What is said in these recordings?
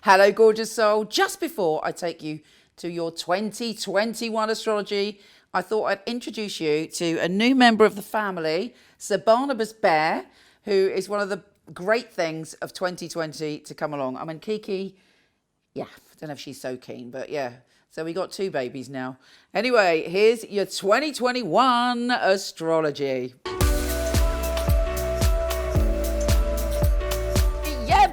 Hello, gorgeous soul. Just before I take you to your 2021 astrology, I thought I'd introduce you to a new member of the family, Sir Barnabas Bear, who is one of the great things of 2020 to come along. I mean, Kiki, yeah, I don't know if she's so keen, but yeah. So we got two babies now. Anyway, here's your 2021 astrology.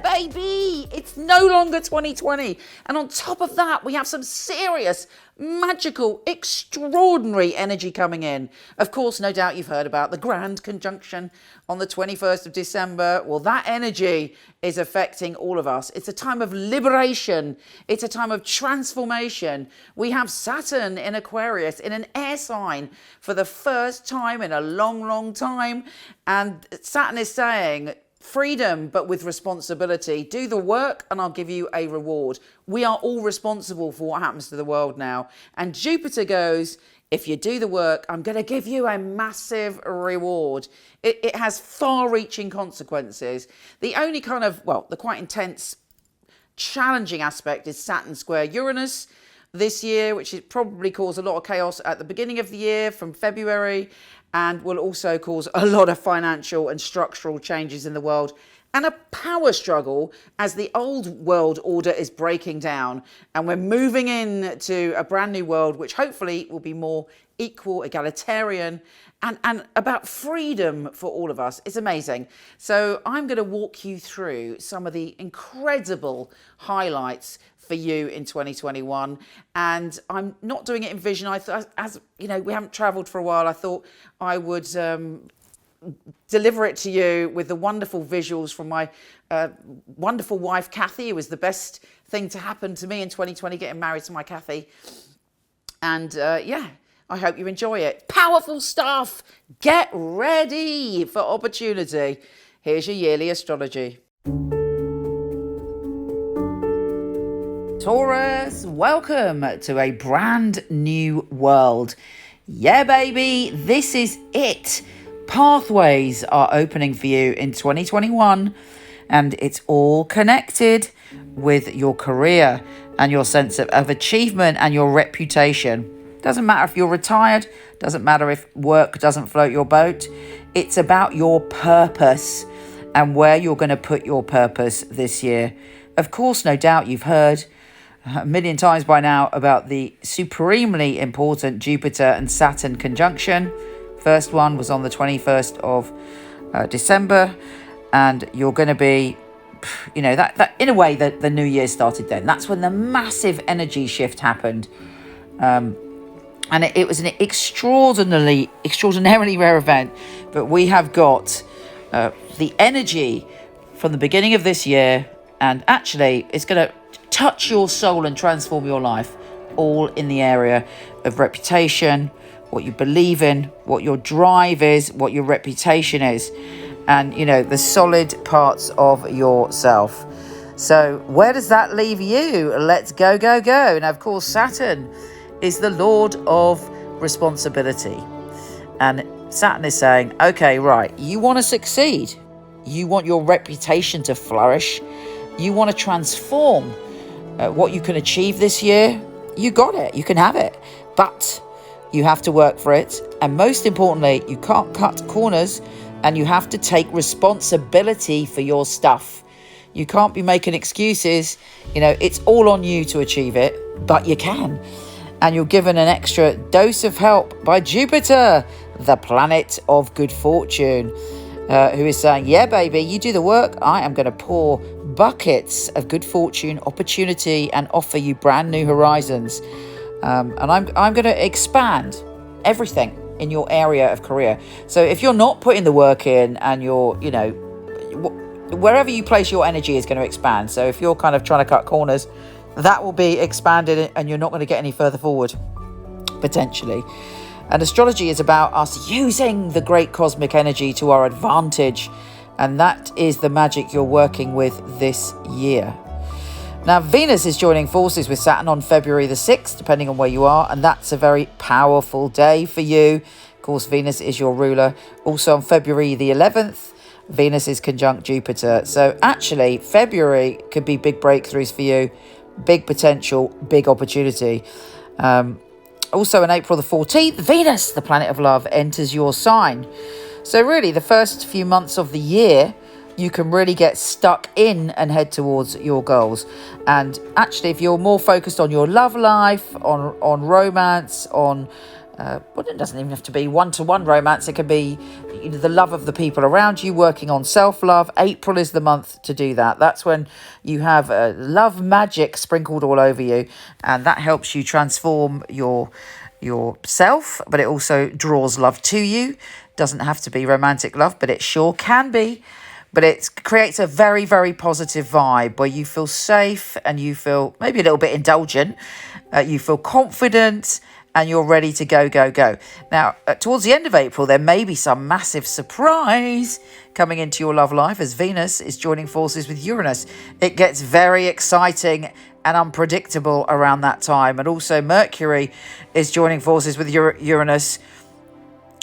Baby, it's no longer 2020. And on top of that, we have some serious, magical, extraordinary energy coming in. Of course, no doubt you've heard about the grand conjunction on the 21st of December. Well, that energy is affecting all of us. It's a time of liberation. It's a time of transformation. We have Saturn in Aquarius in an air sign for the first time in a long, long time. And Saturn is saying, freedom, but with responsibility. Do the work and I'll give you a reward. We are all responsible for what happens to the world now. And Jupiter goes, if you do the work, I'm going to give you a massive reward. It has far-reaching consequences. The only kind of, well, the quite intense, challenging aspect is Saturn square Uranus this year, which is probably cause a lot of chaos at the beginning of the year from February, and will also cause a lot of financial and structural changes in the world and a power struggle as the old world order is breaking down and we're moving into a brand new world which hopefully will be more equal, egalitarian, and about freedom for all of us. It's amazing. So I'm going to walk you through some of the incredible highlights for you in 2021, and I'm not doing it in vision. I thought, as you know, we haven't traveled for a while, I thought I would deliver it to you with the wonderful visuals from my wonderful wife Kathy. It was the best thing to happen to me in 2020, getting married to my Kathy. And yeah, I hope you enjoy it. Powerful stuff. Get ready for opportunity. Here's your yearly astrology. Taurus, welcome to a brand new world. Yeah, baby, this is it. Pathways are opening for you in 2021, and it's all connected with your career and your sense of achievement and your reputation. Doesn't matter if you're retired, doesn't matter if work doesn't float your boat. It's about your purpose and where you're going to put your purpose this year. Of course, no doubt you've heard a million times by now about the supremely important Jupiter and Saturn conjunction. First one was on the 21st of December, and you're going to be, you know, that in a way that the new year started then. That's when the massive energy shift happened. And it was an extraordinarily rare event, but we have got the energy from the beginning of this year, and actually it's going to touch your soul and transform your life, all in the area of reputation, what you believe in, what your drive is, what your reputation is, and, you know, the solid parts of yourself. So where does that leave you? Let's go. And of course, Saturn is the Lord of responsibility. And Saturn is saying, okay, right, you want to succeed. You want your reputation to flourish. You want to transform what you can achieve this year. You got it. You can have it. But you have to work for it. And most importantly, you can't cut corners, and you have to take responsibility for your stuff. You can't be making excuses. You know, it's all on you to achieve it, but you can. And you're given an extra dose of help by Jupiter, the planet of good fortune, who is saying, yeah, baby, you do the work. I am going to pour buckets of good fortune, opportunity, and offer you brand new horizons. And I'm going to expand everything in your area of career. So if you're not putting the work in, and you're, you know, wherever you place your energy is going to expand. So if you're kind of trying to cut corners, that will be expanded, and you're not going to get any further forward, potentially. And astrology is about us using the great cosmic energy to our advantage. And that is the magic you're working with this year. Now, Venus is joining forces with Saturn on February the 6th, depending on where you are. And that's a very powerful day for you. Of course, Venus is your ruler. Also on February the 11th, Venus is conjunct Jupiter. So actually, February could be big breakthroughs for you, big potential, big opportunity. Also on April the 14th, Venus, the planet of love, enters your sign. So really, the first few months of the year, you can really get stuck in and head towards your goals. And actually, if you're more focused on your love life, on romance, on well, it doesn't even have to be one-to-one romance. It can be the love of the people around you, working on self-love. April is the month to do that. That's when you have love magic sprinkled all over you, and that helps you transform yourself, but it also draws love to you. Doesn't have to be romantic love, but it sure can be. But it creates a very, very positive vibe where you feel safe and you feel maybe a little bit indulgent. You feel confident and you're ready to go, go, go. Now, towards the end of April, there may be some massive surprise coming into your love life as Venus is joining forces with Uranus. It gets very exciting and unpredictable around that time. And also Mercury is joining forces with Uranus.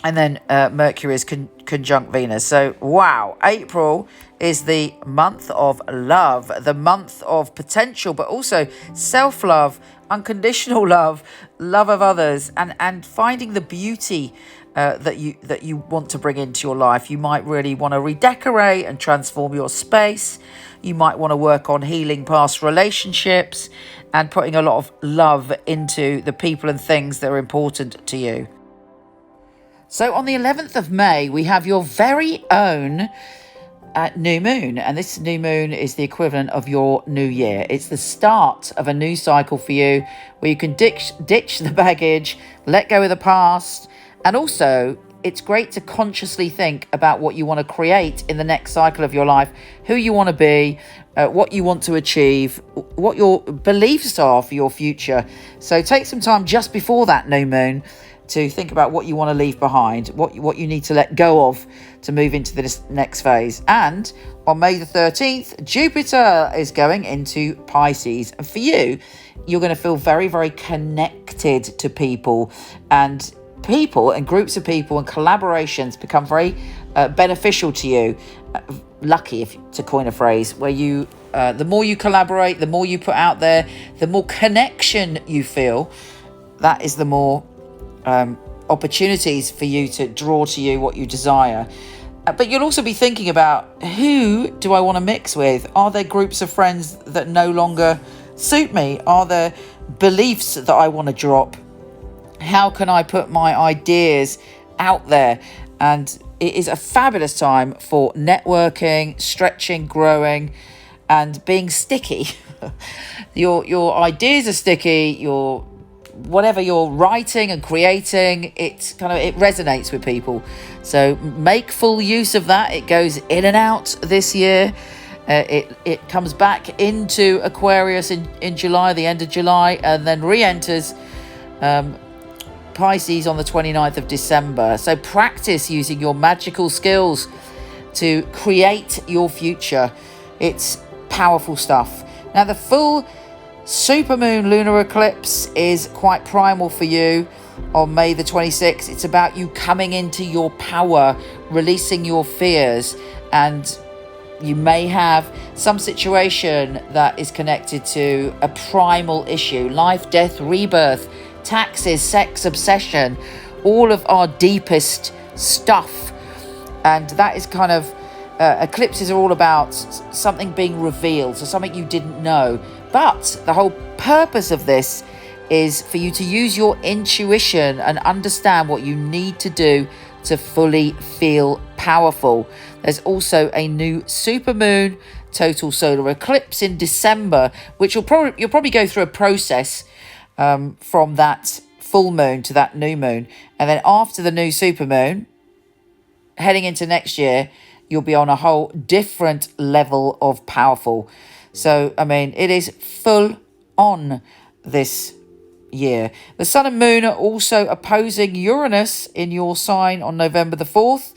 And then Mercury is conjunct Venus. So, wow, April is the month of love, the month of potential, but also self-love, unconditional love, love of others, and finding the beauty that you want to bring into your life. You might really want to redecorate and transform your space. You might want to work on healing past relationships and putting a lot of love into the people and things that are important to you. So on the 11th of May, we have your very own new moon. And this new moon is the equivalent of your new year. It's the start of a new cycle for you where you can ditch the baggage, let go of the past. And also, it's great to consciously think about what you want to create in the next cycle of your life, who you want to be, what you want to achieve, what your beliefs are for your future. So take some time just before that new moon to think about what you want to leave behind, what you need to let go of to move into this next phase. And on May the 13th, Jupiter is going into Pisces. And for you, you're going to feel very, very connected to people and groups of people and collaborations become very beneficial to you. Lucky, to coin a phrase, where you, the more you collaborate, the more you put out there, the more connection you feel, that is the more opportunities for you to draw to you what you desire. But you'll also be thinking about, who do I want to mix with? Are there groups of friends that no longer suit me? Are there beliefs that I want to drop? How can I put my ideas out there? And it is a fabulous time for networking, stretching, growing, and being sticky. Your ideas are sticky, whatever you're writing and creating, it resonates with people. So make full use of that. It goes in and out this year. It comes back into Aquarius in July, the end of July, and then re-enters Pisces on the 29th of December. So practice using your magical skills to create your future. It's powerful stuff. Now, the full supermoon lunar eclipse is quite primal for you on May the 26th. It's about you coming into your power, releasing your fears, and you may have some situation that is connected to a primal issue: life, death, rebirth, taxes, sex, obsession, all of our deepest stuff. And that is eclipses are all about something being revealed, so something you didn't know. But the whole purpose of this is for you to use your intuition and understand what you need to do to fully feel powerful. There's also a new supermoon total solar eclipse in December, which you'll probably go through a process from that full moon to that new moon. And then after the new supermoon, heading into next year, you'll be on a whole different level of powerful. So, it is full on this year. The sun and moon are also opposing Uranus in your sign on November the 4th.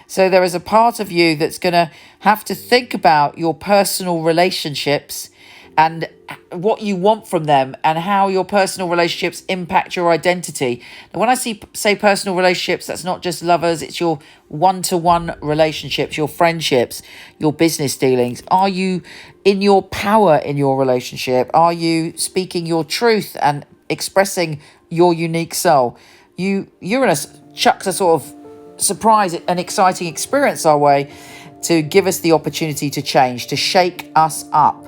So there is a part of you that's going to have to think about your personal relationships and what you want from them and how your personal relationships impact your identity. And when I say personal relationships, that's not just lovers, it's your one-to-one relationships, your friendships, your business dealings. Are you in your power in your relationship? Are you speaking your truth and expressing your unique soul? Uranus chucks a sort of surprise and exciting experience our way to give us the opportunity to change, to shake us up.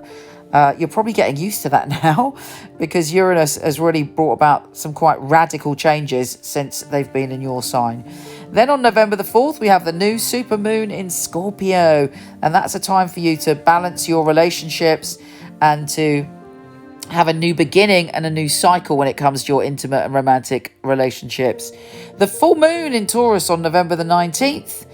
You're probably getting used to that now because Uranus has really brought about some quite radical changes since they've been in your sign. Then on November the 4th, we have the new supermoon in Scorpio, and that's a time for you to balance your relationships and to have a new beginning and a new cycle when it comes to your intimate and romantic relationships. The full moon in Taurus on November the 19th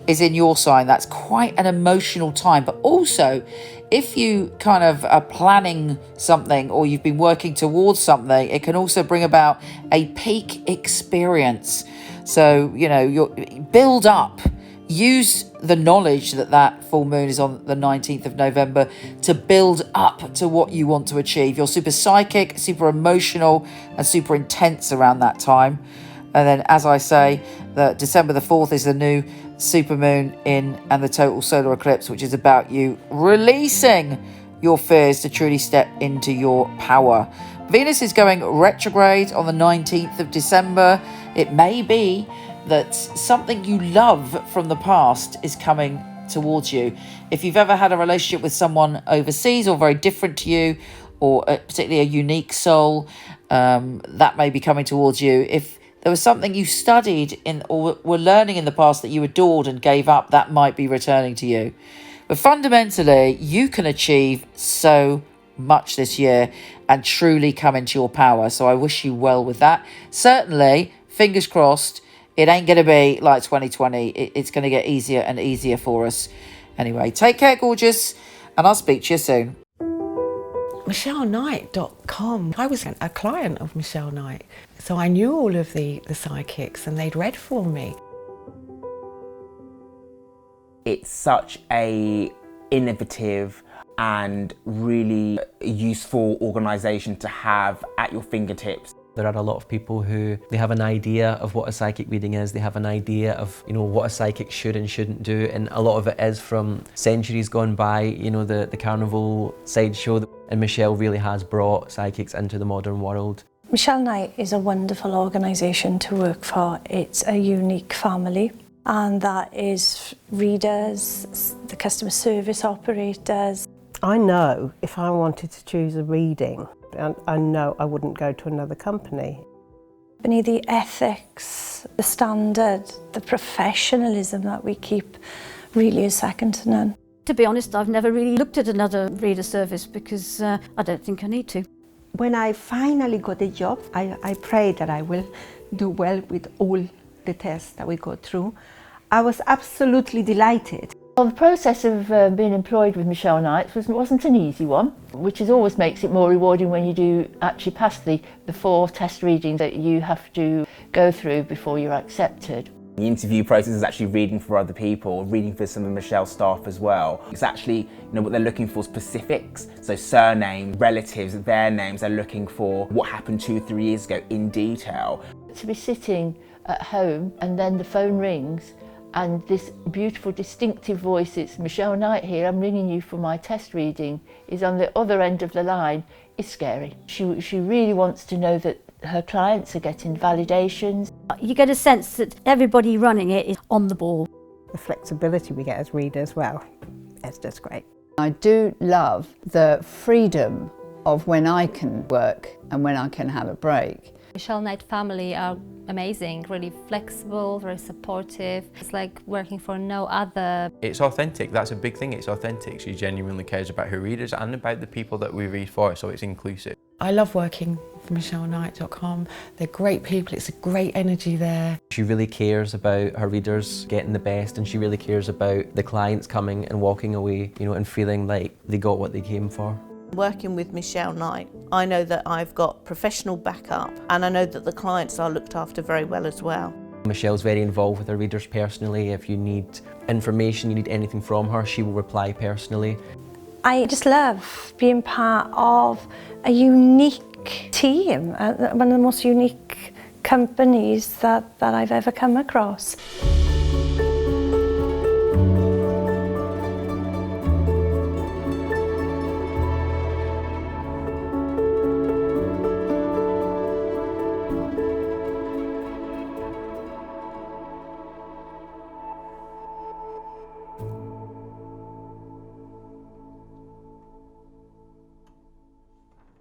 is in your sign. That's quite an emotional time, but also if you kind of are planning something or you've been working towards something, it can also bring about a peak experience. So, you build up, use the knowledge that full moon is on the 19th of November to build up to what you want to achieve. You're super psychic, super emotional, and super intense around that time. And then, as I say, December the 4th is the new supermoon and the total solar eclipse, which is about you releasing your fears to truly step into your power. Venus is going retrograde on the 19th of December. It may be that something you love from the past is coming towards you. If you've ever had a relationship with someone overseas or very different to you, or particularly a unique soul, that may be coming towards you. If there was something you studied in or were learning in the past that you adored and gave up, that might be returning to you. But fundamentally, you can achieve so much this year and truly come into your power. So I wish you well with that. Certainly, fingers crossed, it ain't going to be like 2020. It's going to get easier and easier for us. Anyway, take care, gorgeous, and I'll speak to you soon. MicheleKnight.com. I was a client of Michele Knight, so I knew all of the psychics and they'd read for me. It's such a innovative and really useful organisation to have at your fingertips. There are a lot of people who they have an idea of what a psychic reading is, they have an idea of what a psychic should and shouldn't do, and a lot of it is from centuries gone by, the carnival sideshow, and Michele really has brought psychics into the modern world. Michele Knight is a wonderful organisation to work for. It's a unique family, and that is readers, the customer service operators. I know if I wanted to choose a reading, I know I wouldn't go to another company. The ethics, the standard, the professionalism that we keep really is second to none. To be honest, I've never really looked at another reader service because I don't think I need to. When I finally got a job, I pray that I will do well with all the tests that we go through. I was absolutely delighted. Well, the process of being employed with Michele Knight wasn't an easy one, which always makes it more rewarding when you do actually pass the 4 test readings that you have to go through before you're accepted. The interview process is actually reading for other people, reading for some of Michelle's staff as well. It's actually, what they're looking for, specifics. So surname, relatives, their names. They're looking for what happened 2-3 years ago in detail. To be sitting at home and then the phone rings and this beautiful distinctive voice, it's Michele Knight here, I'm ringing you for my test reading, is on the other end of the line, is scary. She really wants to know that her clients are getting validations. You get a sense that everybody running it is on the ball. The flexibility we get as readers, well, it's just great. I do love the freedom of when I can work and when I can have a break. Michele Knight family are amazing, really flexible, very supportive. It's like working for no other. It's authentic, that's a big thing, it's authentic. She genuinely cares about her readers and about the people that we read for, so it's inclusive. I love working for MicheleKnight.com. They're great people, it's a great energy there. She really cares about her readers getting the best, and she really cares about the clients coming and walking away, and feeling like they got what they came for. Working with Michele Knight, I know that I've got professional backup and I know that the clients are looked after very well as well. Michele's very involved with her readers personally. If you need information, you need anything from her, she will reply personally. I just love being part of a unique team, one of the most unique companies that I've ever come across.